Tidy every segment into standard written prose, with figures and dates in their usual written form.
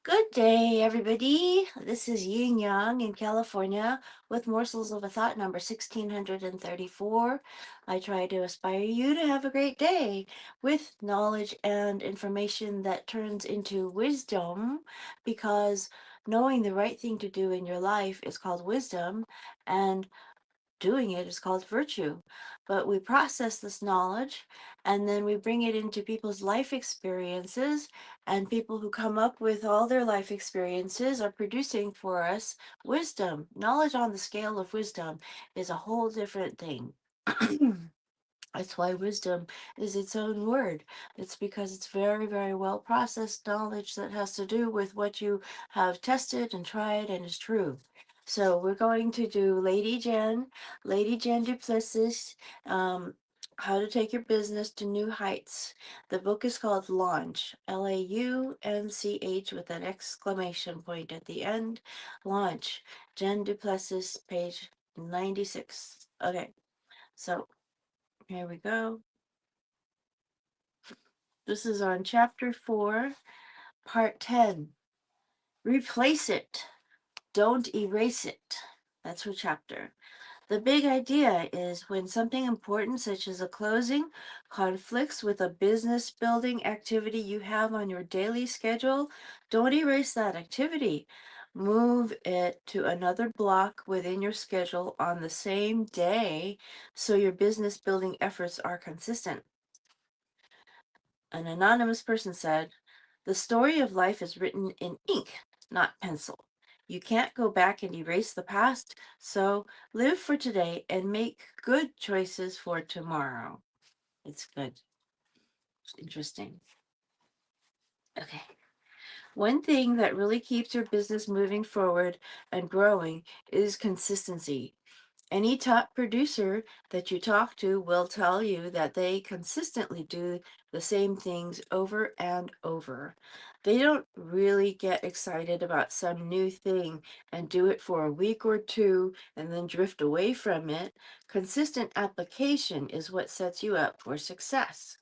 Good day, everybody. This is Yin Yang in California with Morsels of a Thought number 1634. I try to inspire you to have a great day with knowledge and information that turns into wisdom because knowing the right thing to do in your life is called wisdom and doing it is called virtue. But we process this knowledge and then we bring it into people's life experiences, and people who come up with all their life experiences are producing for us wisdom. Knowledge on the scale of wisdom is a whole different thing. That's why wisdom is its own word. It's because it's very, very well processed knowledge that has to do with what you have tested and tried and is true. So we're going to do Lady Jen du Plessis, How to Take Your Business to New Heights. The book is called Launch, Launch, with an exclamation point at the end. Launch, Jen du Plessis, page 96. Okay, so here we go. This is on chapter 4, part 10. Replace it. Don't erase it. That's her chapter. The big idea is when something important, such as a closing, conflicts with a business building activity you have on your daily schedule, don't erase that activity. Move it to another block within your schedule on the same day so your business building efforts are consistent. An anonymous person said, "The story of life is written in ink, not pencil. You can't go back and erase the past, so live for today and make good choices for tomorrow." It's good. It's interesting. Okay. One thing that really keeps your business moving forward and growing is consistency. Any top producer that you talk to will tell you that they consistently do the same things over and over. They don't really get excited about some new thing and do it for a week or two and then drift away from it. Consistent application is what sets you up for success.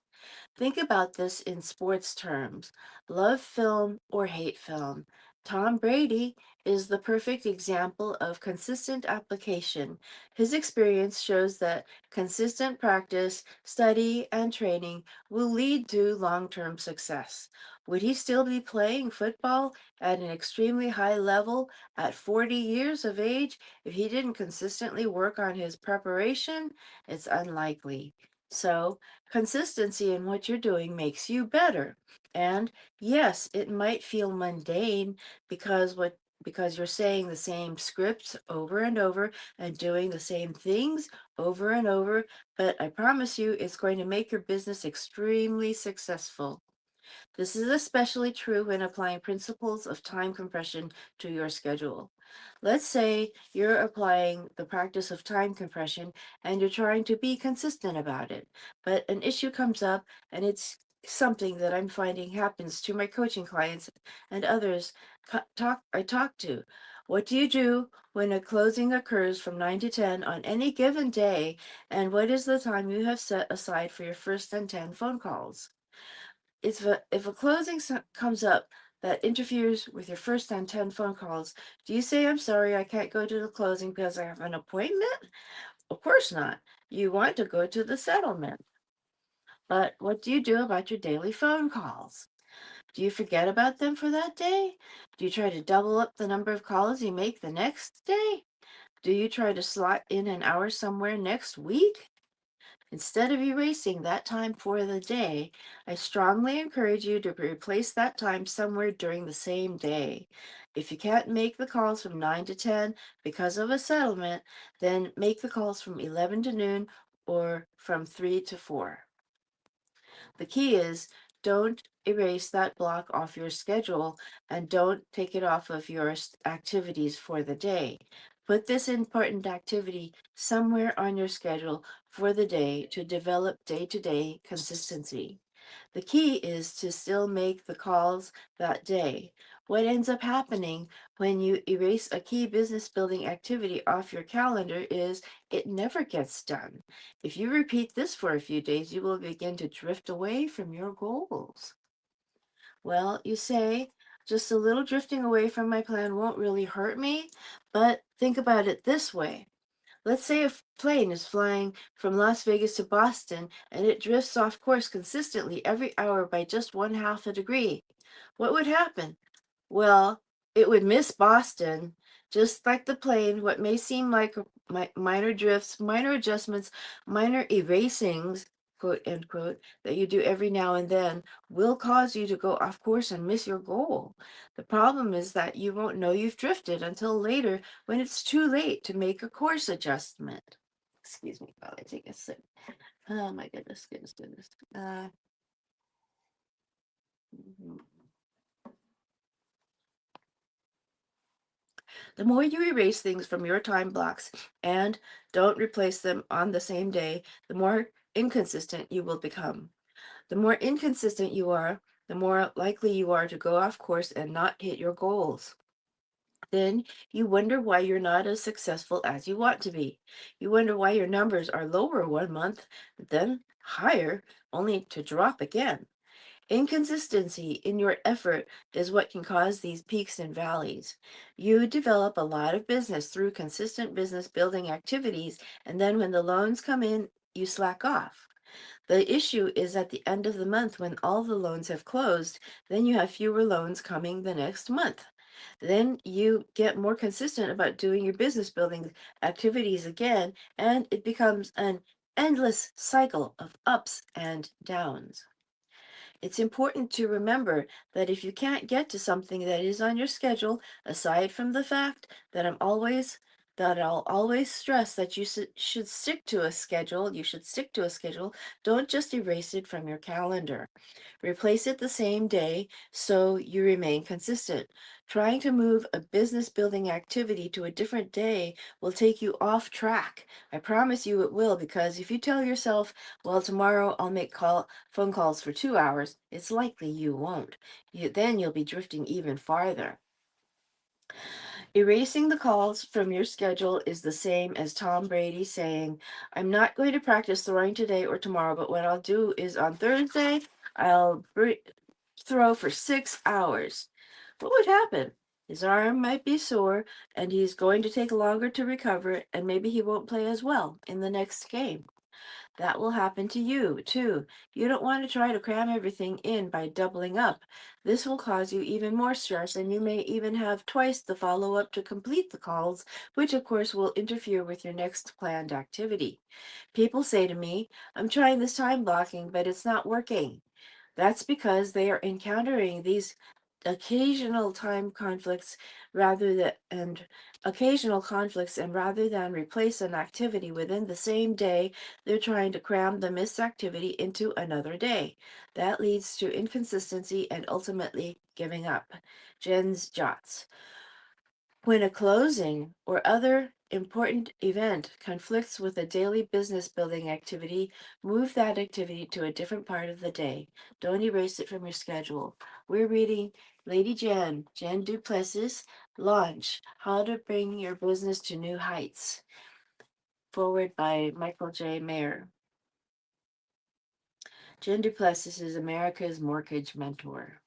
Think about this in sports terms: love film or hate film. Tom Brady is the perfect example of consistent application. His experience shows that consistent practice, study, and training will lead to long term success. Would he still be playing football at an extremely high level at 40 years of age if he didn't consistently work on his preparation? It's unlikely. So, consistency in what you're doing makes you better. And yes, it might feel mundane because you're saying the same scripts over and over and doing the same things over and over, but I promise you it's going to make your business extremely successful. This is especially true when applying principles of time compression to your schedule. Let's say you're applying the practice of time compression and you're trying to be consistent about it, but an issue comes up, and it's something that I'm finding happens to my coaching clients and others I talk to. What do you do when a closing occurs from 9 to 10 on any given day, and what is the time you have set aside for your first and 10 phone calls? If a closing comes up that interferes with your first and 10 phone calls, do you say, "I'm sorry, I can't go to the closing because I have an appointment"? Of course not. You want to go to the settlement. But what do you do about your daily phone calls? Do you forget about them for that day? Do you try to double up the number of calls you make the next day? Do you try to slot in an hour somewhere next week? Instead of erasing that time for the day, I strongly encourage you to replace that time somewhere during the same day. If you can't make the calls from 9 to 10 because of a settlement, then make the calls from 11 to noon or from 3 to 4. The key is, don't erase that block off your schedule and don't take it off of your activities for the day. Put this important activity somewhere on your schedule for the day to develop day to day consistency. The key is to still make the calls that day. What ends up happening when you erase a key business building activity off your calendar is it never gets done. If you repeat this for a few days, you will begin to drift away from your goals. Well, you say, Just a little drifting away from my plan won't really hurt me, but think about it this way. Let's say a plane is flying from Las Vegas to Boston and it drifts off course consistently every hour by just 1/2 a degree. What would happen? Well, it would miss Boston, just like the plane. What may seem like minor drifts, minor adjustments, minor erasings, quote unquote, that you do every now and then will cause you to go off course and miss your goal. The problem is that you won't know you've drifted until later when it's too late to make a course adjustment. Excuse me while I take a sip. Oh my goodness, goodness, goodness. Mhm. The more you erase things from your time blocks and don't replace them on the same day, the more inconsistent you will become. The more inconsistent you are, the more likely you are to go off course and not hit your goals. Then you wonder why you're not as successful as you want to be. You wonder why your numbers are lower one month, then higher, only to drop again. Inconsistency in your effort is what can cause these peaks and valleys. You develop a lot of business through consistent business building activities, and then when the loans come in, you slack off. The issue is at the end of the month when all the loans have closed, then you have fewer loans coming the next month. Then you get more consistent about doing your business building activities again, and it becomes an endless cycle of ups and downs. It's important to remember that if you can't get to something that is on your schedule, aside from the fact that I'll always stress that you should stick to a schedule, don't just erase it from your calendar. Replace it the same day so you remain consistent. Trying to move a business building activity to a different day will take you off track. I promise you it will, because if you tell yourself, well, tomorrow I'll make phone calls for 2 hours, it's likely you won't. Then you'll be drifting even farther. Erasing the calls from your schedule is the same as Tom Brady saying, I'm not going to practice throwing today or tomorrow, but what I'll do is on Thursday, I'll throw for 6 hours. What would happen? His arm might be sore, and he's going to take longer to recover, and maybe he won't play as well in the next game. That will happen to you, too. You don't want to try to cram everything in by doubling up. This will cause you even more stress, and you may even have twice the follow up to complete the calls, which of course will interfere with your next planned activity. People say to me, I'm trying this time blocking, but it's not working. That's because they are encountering these occasional time conflicts rather than and occasional conflicts, and rather than replace an activity within the same day, they're trying to cram the missed activity into another day. That leads to inconsistency and ultimately giving up. Jen's Jots. When a closing or other important event conflicts with a daily business building activity, move that activity to a different part of the day. Don't erase it from your schedule. We're reading Lady JenDu Plessis, Launch, How to Bring Your Business to New Heights. Forward by Michael J. Mayer. JenDu Plessis is America's mortgage mentor.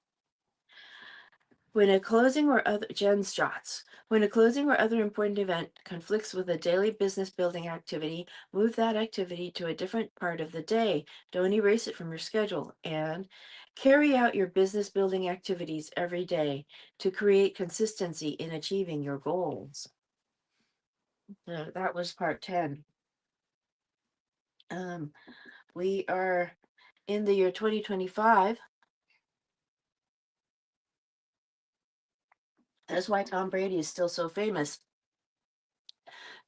When a closing or other Jen's Jots. When a closing or other important event conflicts with a daily business building activity, move that activity to a different part of the day. Don't erase it from your schedule. And carry out your business building activities every day to create consistency in achieving your goals. That was part 10. We are in the year 2025. That's why Tom Brady is still so famous.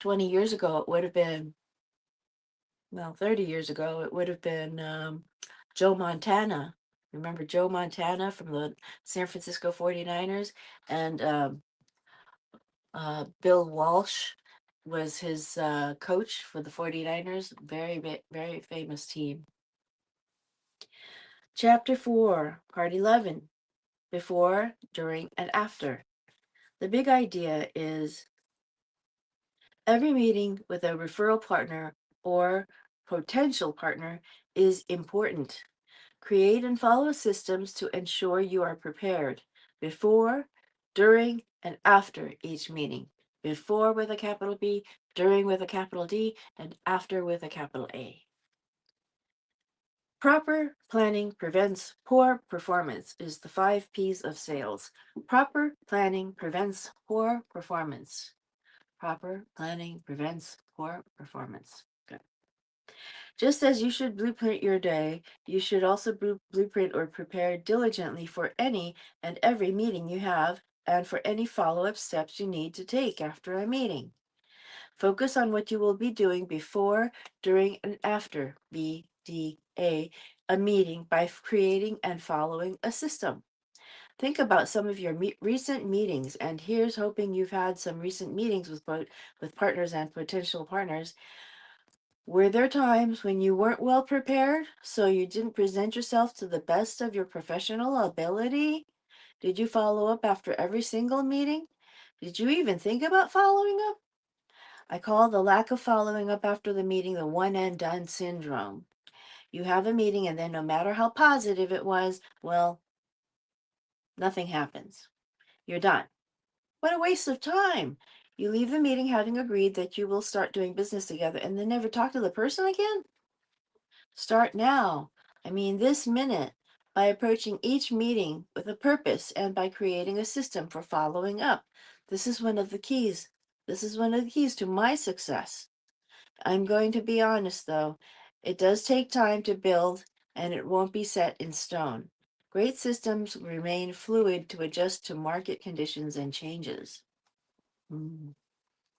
20 years ago, it would have been, well, 30 years ago, it would have been Joe Montana. Remember Joe Montana from the San Francisco 49ers? And Bill Walsh was his coach for the 49ers. Very famous team. Chapter 4, Part 11. Before, during, and after. The big idea is every meeting with a referral partner or potential partner is important. Create and follow systems to ensure you are prepared. before, during, and after each meeting. Before with a capital B, during with a capital D, and after with a capital A. Proper planning prevents poor performance is the 5 P's of sales. Proper planning prevents poor performance. Proper planning prevents poor performance. Good. Just as you should blueprint your day, you should also blueprint or prepare diligently for any and every meeting you have and for any follow-up steps you need to take after a meeting. Focus on what you will be doing before, during, and after BDA, a meeting by creating and following a system. Think about some of your recent meetings, and here's hoping you've had some recent meetings with partners and potential partners. Were there times when you weren't well prepared, so you didn't present yourself to the best of your professional ability? Did you follow up after every single meeting? Did you even think about following up? I call the lack of following up after the meeting the one and done syndrome. You have a meeting, and then no matter how positive it was, well, nothing happens. You're done. What a waste of time. You leave the meeting having agreed that you will start doing business together and then never talk to the person again? Start now. I mean, this minute, by approaching each meeting with a purpose and by creating a system for following up. This is one of the keys. This is one of the keys to my success. I'm going to be honest, though. It does take time to build, and it won't be set in stone. Great systems remain fluid to adjust to market conditions and changes.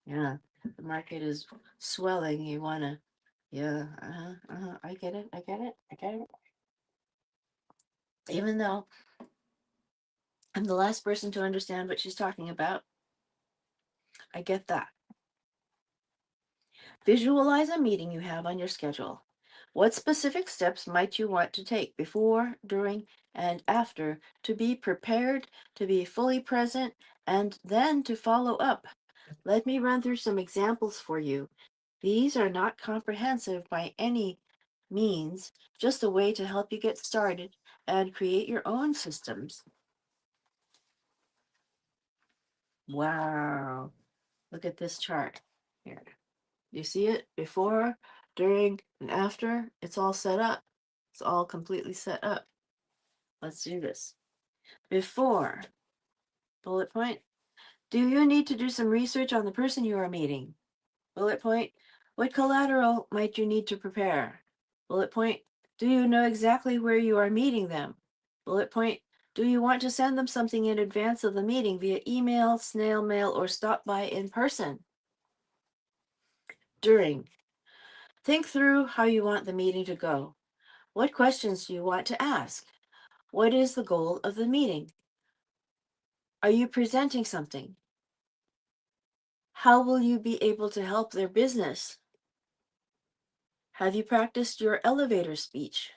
Yeah, the market is swelling. You want to, yeah, I get it. I get it. I get it. Even though I'm the last person to understand what she's talking about, I get that. Visualize a meeting you have on your schedule. What specific steps might you want to take before, during, and after to be prepared, to be fully present, and then to follow up? Let me run through some examples for you. These are not comprehensive by any means, just a way to help you get started and create your own systems. Wow. Look at this chart here. You see it? Before, during, and after. It's all set up. It's all completely set up. Let's do this. Before, bullet point. Do you need to do some research on the person you are meeting? Bullet point. What collateral might you need to prepare? Bullet point. Do you know exactly where you are meeting them? Bullet point. Do you want to send them something in advance of the meeting via email, snail mail, or stop by in person? During. Think through how you want the meeting to go. What questions do you want to ask? What is the goal of the meeting? Are you presenting something? How will you be able to help their business? Have you practiced your elevator speech?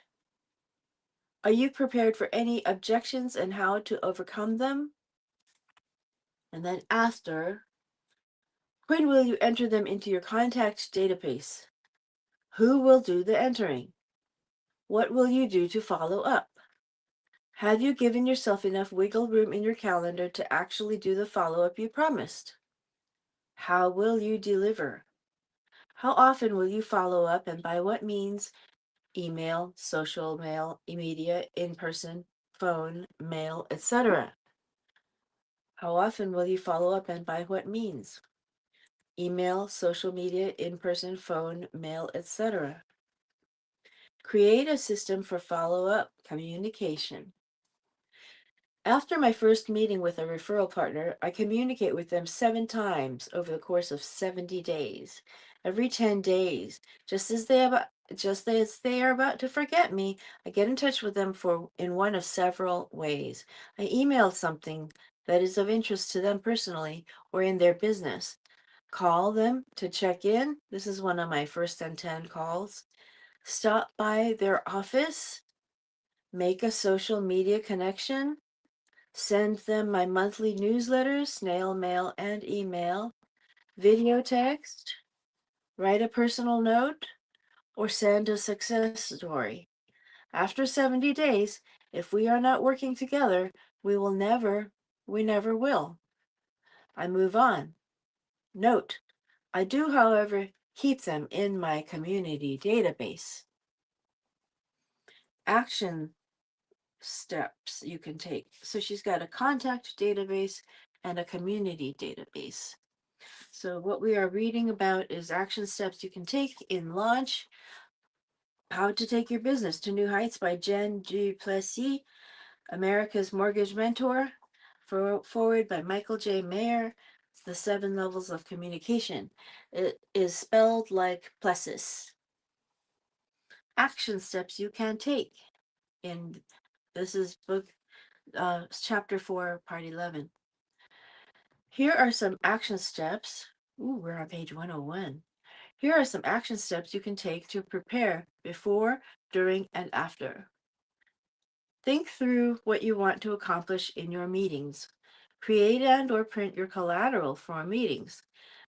Are you prepared for any objections and how to overcome them? And then after, when will you enter them into your contact database? Who will do the entering? What will you do to follow up? Have you given yourself enough wiggle room in your calendar to actually do the follow-up you promised? How will you deliver? How often will you follow up and by what means? Email, social mail, media, in-person, phone, mail, etc. How often will you follow up and by what means? Email, social media, in-person, phone, mail, etc. Create a system for follow-up communication. After my first meeting with a referral partner, I communicate with them 7 times over the course of 70 days. Every 10 days, just as they are about to forget me, I get in touch with them in one of several ways. I email something that is of interest to them personally or in their business. Call them to check in. This is one of my first and 10 calls. Stop by their office. Make a social media connection. Send them my monthly newsletters, snail mail and email, video text, write a personal note, or send a success story. After 70 days, if we are not working together, we will never We never will. I move on. Note, I do, however, keep them in my community database. Action steps you can take. So she's got a contact database and a community database. So what we are reading about is action steps you can take in Launch, How to Take Your Business to New Heights by JenDu Plessis, America's Mortgage Mentor, forward by Michael J. Mayer, The 7 Levels of Communication. It is spelled like Plessis. Action steps you can take. In this is book chapter 4, part 11. Here are some action steps. Ooh, we're on page 101. Here are some action steps you can take to prepare before, during, and after. Think through what you want to accomplish in your meetings. Create and or print your collateral for meetings.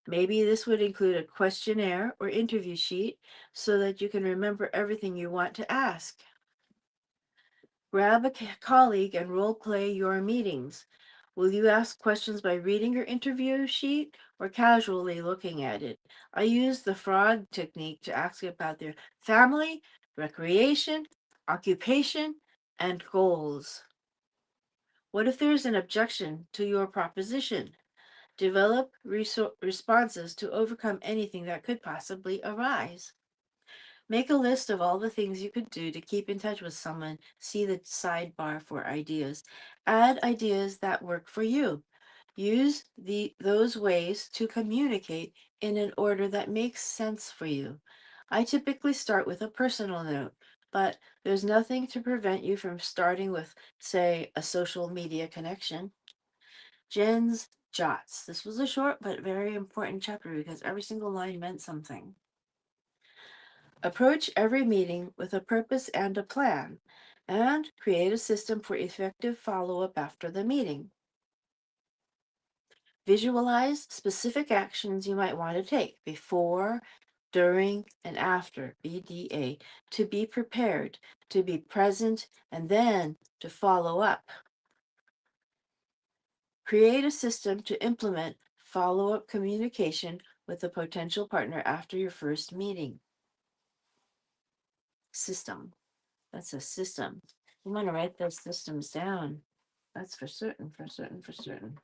Maybe this would include a questionnaire or interview sheet so that you can remember everything you want to ask. Grab a colleague and role play your meetings. Will you ask questions by reading your interview sheet or casually looking at it? I use the frog technique to ask about their family, recreation, occupation, and goals. What if there's an objection to your proposition? Develop responses to overcome anything that could possibly arise. Make a list of all the things you could do to keep in touch with someone. See the sidebar for ideas. Add ideas that work for you. Use those ways to communicate in an order that makes sense for you. I typically start with a personal note, but there's nothing to prevent you from starting with, say, a social media connection. Jen's Jots. This was a short but very important chapter because every single line meant something. Approach every meeting with a purpose and a plan, and create a system for effective follow-up after the meeting. Visualize specific actions you might want to take before, during, and after BDA to be prepared, to be present, and then to follow up. Create a system to implement follow-up communication with a potential partner after your first meeting. System. That's a system. You want to write those systems down. That's for certain, for certain, for certain.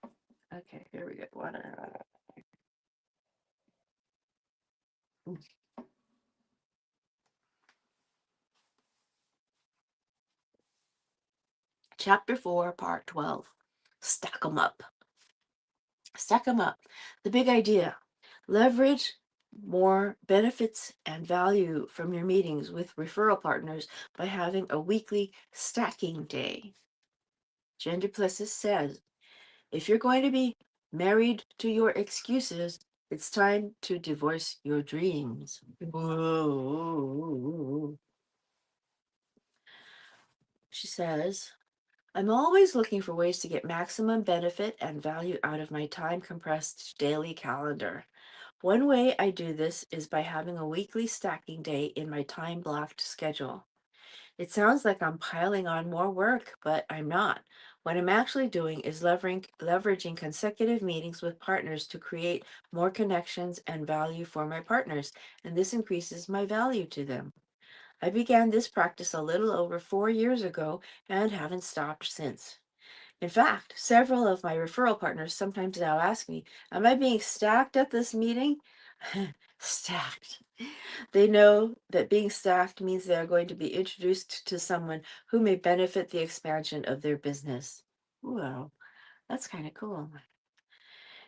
Okay, here we go. Water. Chapter 4, Part 12. Stack them up. Stack them up. The big idea. Leverage more benefits and value from your meetings with referral partners by having a weekly stacking day. JenDu Plessis says, if you're going to be married to your excuses, it's time to divorce your dreams. Whoa. She says, I'm always looking for ways to get maximum benefit and value out of my time compressed daily calendar. One way I do this is by having a weekly stacking day in my time blocked schedule. It sounds like I'm piling on more work, but I'm not. What I'm actually doing is leveraging consecutive meetings with partners to create more connections and value for my partners, and this increases my value to them. I began this practice a little over 4 years ago and haven't stopped since. In fact, several of my referral partners sometimes now ask me, am I being stacked at this meeting? Stacked. They know that being stacked means they are going to be introduced to someone who may benefit the expansion of their business. Wow, that's kind of cool.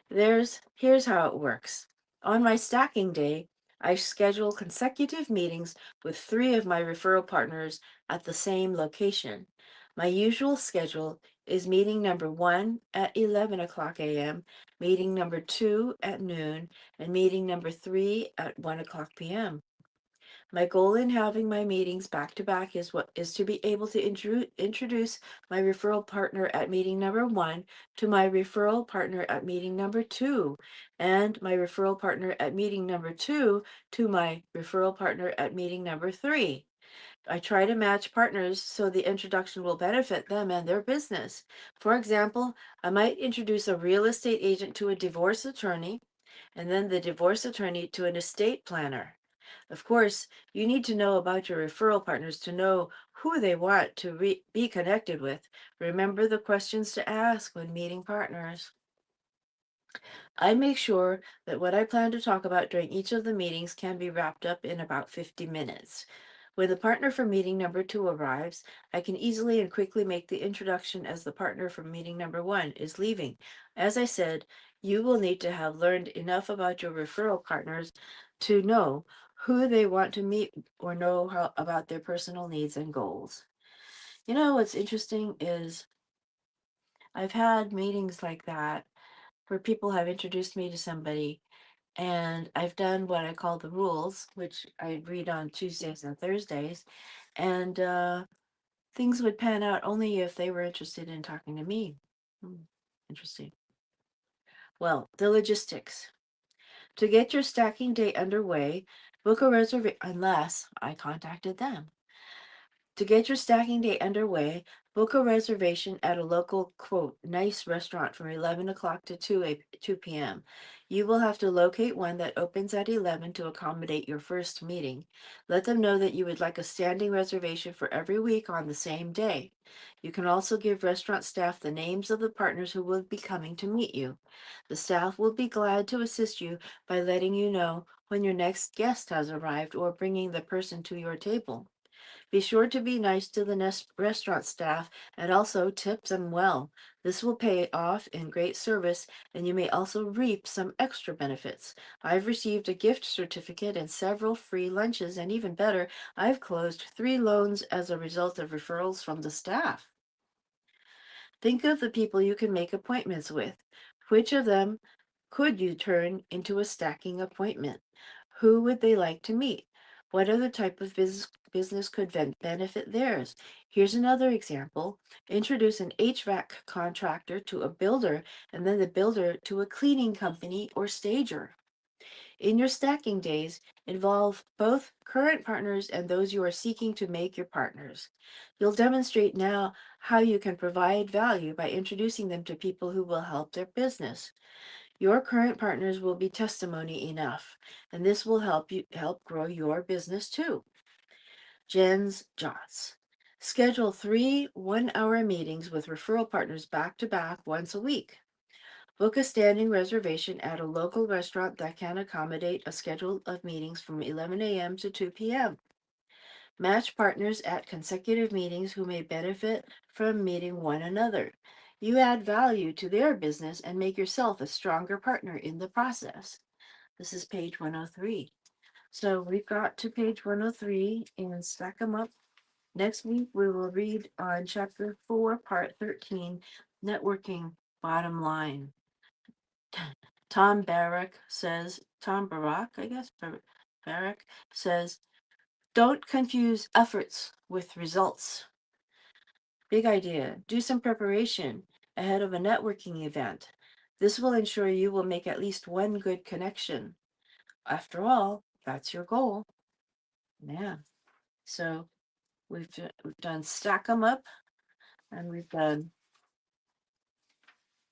Here's how it works. On my stacking day, I schedule consecutive meetings with 3 of my referral partners at the same location. My usual schedule is meeting number 1 at 11 o'clock a.m., meeting number 2 at noon, and meeting number 3 at 1 o'clock p.m. My goal in having my meetings back to back is to be able to introduce my referral partner at meeting number 1 to my referral partner at meeting number 2, and my referral partner at meeting number 2 to my referral partner at meeting number 3. I try to match partners so the introduction will benefit them and their business. For example, I might introduce a real estate agent to a divorce attorney, and then the divorce attorney to an estate planner. Of course, you need to know about your referral partners to know who they want to be connected with. Remember the questions to ask when meeting partners. I make sure that what I plan to talk about during each of the meetings can be wrapped up in about 50 minutes. When the partner for meeting number 2 arrives, I can easily and quickly make the introduction as the partner from meeting number 1 is leaving. As I said, you will need to have learned enough about your referral partners to know who they want to meet or know how about their personal needs and goals. You know what's interesting is I've had meetings like that where people have introduced me to somebody, and I've done what I call the rules, which I read on Tuesdays and Thursdays, and things would pan out only if they were interested in talking to me. Hmm, interesting. Well, the logistics. To get your stacking day underway, book a reservation unless I contacted them. To get your stacking day underway, book a reservation at a local, quote, nice restaurant from 11 o'clock to 2 p.m. You will have to locate one that opens at 11 to accommodate your first meeting. Let them know that you would like a standing reservation for every week on the same day. You can also give restaurant staff the names of the partners who will be coming to meet you. The staff will be glad to assist you by letting you know when your next guest has arrived or bringing the person to your table. Be sure to be nice to the restaurant staff and also tip them well. This will pay off in great service, and you may also reap some extra benefits. I've received a gift certificate and several free lunches, and even better, I've closed 3 loans as a result of referrals from the staff. Think of the people you can make appointments with. Which of them could you turn into a stacking appointment? Who would they like to meet? What other type of business could benefit theirs? Here's another example. Introduce an HVAC contractor to a builder and then the builder to a cleaning company or stager. In your stacking days, involve both current partners and those you are seeking to make your partners. You'll demonstrate now how you can provide value by introducing them to people who will help their business. Your current partners will be testimony enough, and this will help grow your business too. Jen's Jots. Schedule 3 1-hour meetings with referral partners back to back once a week. Book a standing reservation at a local restaurant that can accommodate a schedule of meetings from 11 a.m. to 2 p.m. Match partners at consecutive meetings who may benefit from meeting one another. You add value to their business and make yourself a stronger partner in the process. This is page 103. So we've got to page 103 and stack them up. Next week, we will read on chapter 4, part 13, networking bottom line. Tom Barak, I guess, Barak says, don't confuse efforts with results. Big idea. Do some preparation ahead of a networking event. This will ensure you will make at least one good connection. After all, that's your goal. Yeah. So we've done stack them up, and we've done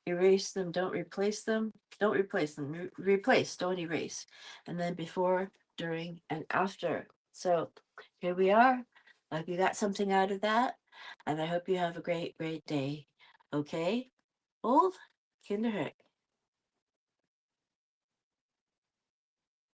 erase them, don't replace them, don't replace them, replace, don't erase. And then before, during, and after. So here we are. I hope you got something out of that. And I hope you have a great, great day. Okay? Old Kinderhook.